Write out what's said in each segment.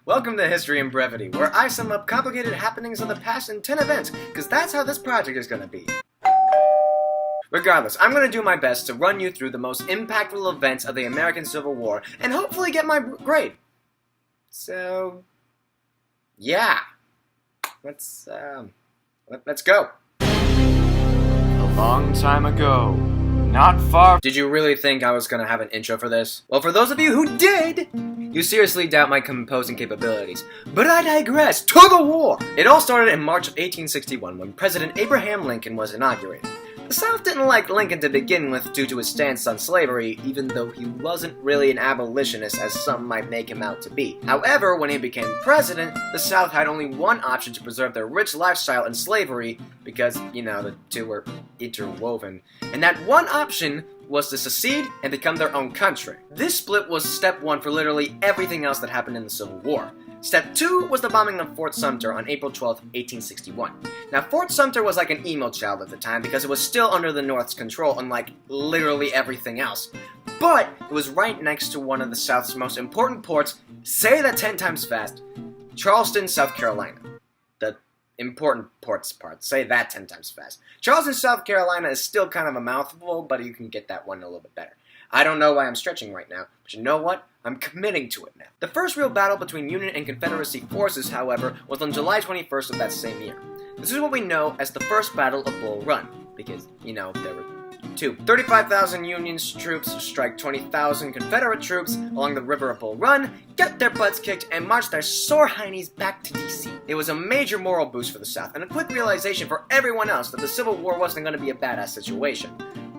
Welcome to History and Brevity, where I sum up complicated happenings of the past in 10 events, because that's how this project is going to be. Regardless, I'm going to do my best to run you through the most impactful events of the American Civil War, and hopefully get my grade. So, yeah. Let's go. A long time ago, not far. Did you really think I was going to have an intro for this? Well, for those of you who did, you seriously doubt my composing capabilities. But I digress. To the war! It all started in March of 1861 when President Abraham Lincoln was inaugurated. The South didn't like Lincoln to begin with due to his stance on slavery, even though he wasn't really an abolitionist as some might make him out to be. However, when he became president, the South had only one option to preserve their rich lifestyle in slavery, because, you know, the two were interwoven. And that one option was to secede and become their own country. This split was step one for literally everything else that happened in the Civil War. Step 2 was the bombing of Fort Sumter on April 12, 1861. Now, Fort Sumter was like an emo child at the time because it was still under the North's control, unlike literally everything else. But it was right next to one of the South's most important ports, say that 10 times fast, Charleston, South Carolina. The important ports part, say that 10 times fast. Charleston, South Carolina is still kind of a mouthful, but you can get that one a little bit better. I don't know why I'm stretching right now, but you know what? I'm committing to it now. The first real battle between Union and Confederacy forces, however, was on July 21st of that same year. This is what we know as the First Battle of Bull Run, because, you know, there were two. 35,000 Union troops strike 20,000 Confederate troops along the river of Bull Run, get their butts kicked, and march their sore heinies back to D.C. It was a major moral boost for the South, and a quick realization for everyone else that the Civil War wasn't going to be a badass situation.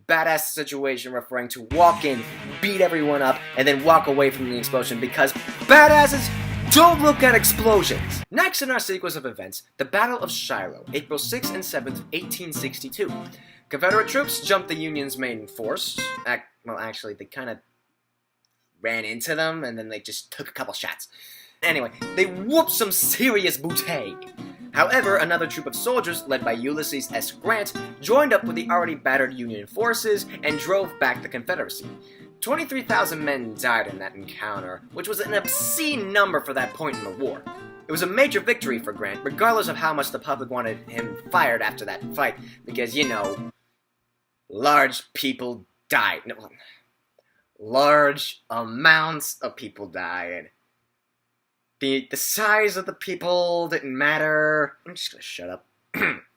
Badass situation referring to walk in, beat everyone up, and then walk away from the explosion, because badasses don't look at explosions! Next in our sequence of events, the Battle of Shiloh, April 6th and 7th, 1862. Confederate troops jumped the Union's main force. Well, actually, they kind of ran into them, and then they just took a couple shots. Anyway, they whooped some serious bootay. However, another troop of soldiers, led by Ulysses S. Grant, joined up with the already battered Union forces and drove back the Confederacy. 23,000 men died in that encounter, which was an obscene number for that point in the war. It was a major victory for Grant, regardless of how much the public wanted him fired after that fight, because, you know, large people died. No, large amounts of people died. The size of the people didn't matter. I'm just gonna shut up.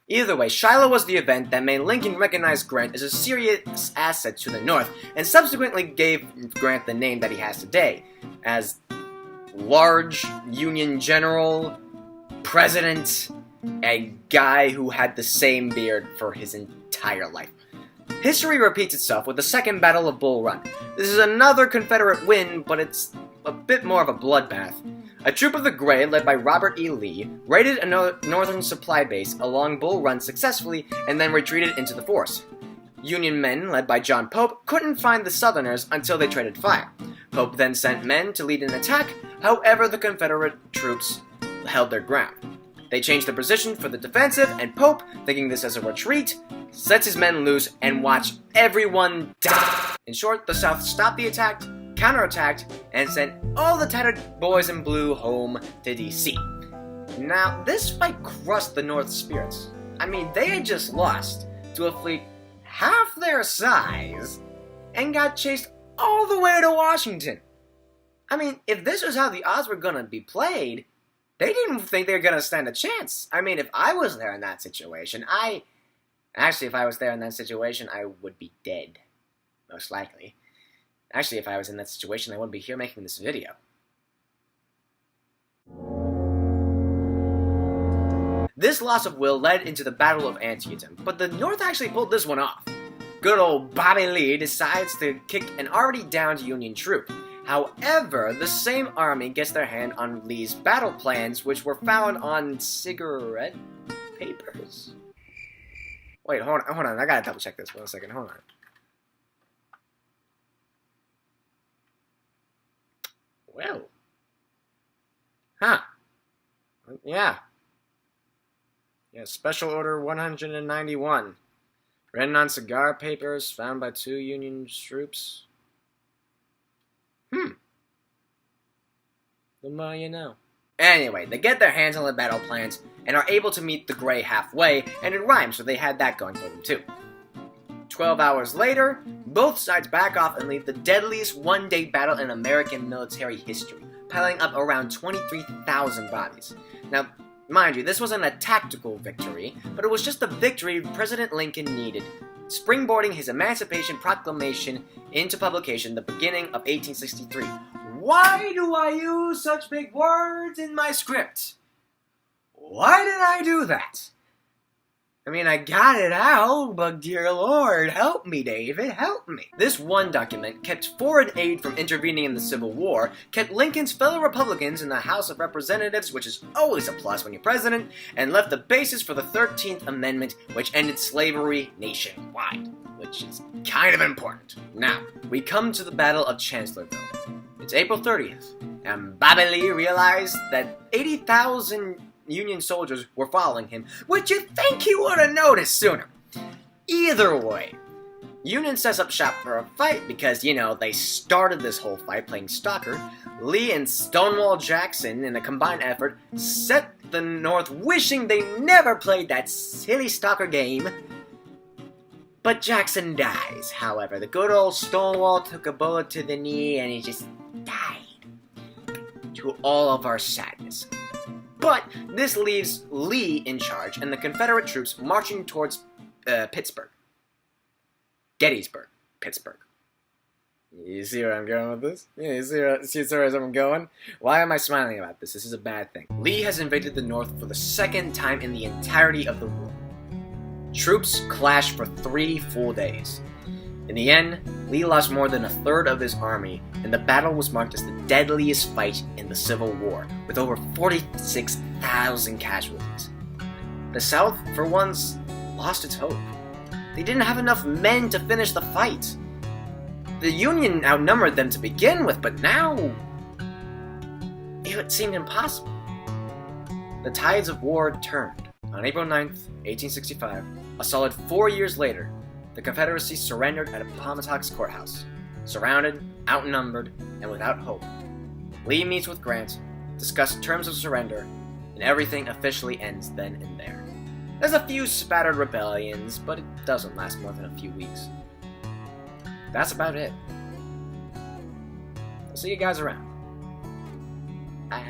Either way, Shiloh was the event that made Lincoln recognize Grant as a serious asset to the North, and subsequently gave Grant the name that he has today, as large Union general, president, a guy who had the same beard for his entire life. History repeats itself with the Second Battle of Bull Run. This is another Confederate win, but it's a bit more of a bloodbath. A troop of the Gray, led by Robert E. Lee, raided a northern supply base along Bull Run successfully and then retreated into the forest. Union men, led by John Pope, couldn't find the Southerners until they traded fire. Pope then sent men to lead an attack, however the Confederate troops held their ground. They changed their position for the defensive, and Pope, thinking this as a retreat, sets his men loose and watched everyone die. In short, the South stopped the attack, counterattacked, and sent all the tattered boys in blue home to D.C. Now, this fight crushed the North's spirits. I mean, they had just lost to a fleet half their size and got chased all the way to Washington. I mean, if this was how the odds were gonna be played, they didn't think they were gonna stand a chance. I mean, if I was there in that situation, if I was there in that situation, I would be dead. Most likely. Actually, if I was in that situation, I wouldn't be here making this video. This loss of will led into the Battle of Antietam, but the North actually pulled this one off. Good old Bobby Lee decides to kick an already downed Union troop. However, the same army gets their hand on Lee's battle plans, which were found on cigarette papers? Wait, hold on, I gotta double check this for a second, hold on. Well. Huh. Yeah. Yeah, Special Order 191. Written on cigar papers found by 2 Union troops. The more you know. Anyway, they get their hands on the battle plans and are able to meet the Gray halfway, and it rhymes, so they had that going for them too. 12 hours later, both sides back off and leave the deadliest one-day battle in American military history, piling up around 23,000 bodies. Now, mind you, this wasn't a tactical victory, but it was just the victory President Lincoln needed, springboarding his Emancipation Proclamation into publication the beginning of 1863. Why do I use such big words in my script? Why did I do that? I mean, I got it out, but dear Lord, help me, David, help me. This one document kept foreign aid from intervening in the Civil War, kept Lincoln's fellow Republicans in the House of Representatives, which is always a plus when you're president, and left the basis for the 13th Amendment, which ended slavery nationwide, which is kind of important. Now, we come to the Battle of Chancellorsville. It's April 30th, and Bobby Lee realized that 80,000 Union soldiers were following him, which you'd think he would have noticed sooner. Either way, Union sets up shop for a fight because, you know, they started this whole fight playing stalker. Lee and Stonewall Jackson, in a combined effort, set the North wishing they never played that silly stalker game. But Jackson dies, however. The good old Stonewall took a bullet to the knee and he just died. To all of our sadness. But this leaves Lee in charge and the Confederate troops marching towards Pittsburgh. Gettysburg. Pittsburgh. You see where I'm going with this? Yeah, you see where I'm going? Why am I smiling about this? This is a bad thing. Lee has invaded the North for the second time in the entirety of the war. Troops clashed for 3 full days. In the end, Lee lost more than a third of his army, and the battle was marked as the deadliest fight in the Civil War, with over 46,000 casualties. The South, for once, lost its hope. They didn't have enough men to finish the fight. The Union outnumbered them to begin with, but now it seemed impossible. The tides of war turned. On April 9th, 1865, a solid 4 years later, the Confederacy surrendered at Appomattox Courthouse. Surrounded, outnumbered, and without hope, Lee meets with Grant, discusses terms of surrender, and everything officially ends then and there. There's a few spattered rebellions, but it doesn't last more than a few weeks. That's about it. I'll see you guys around. Bye.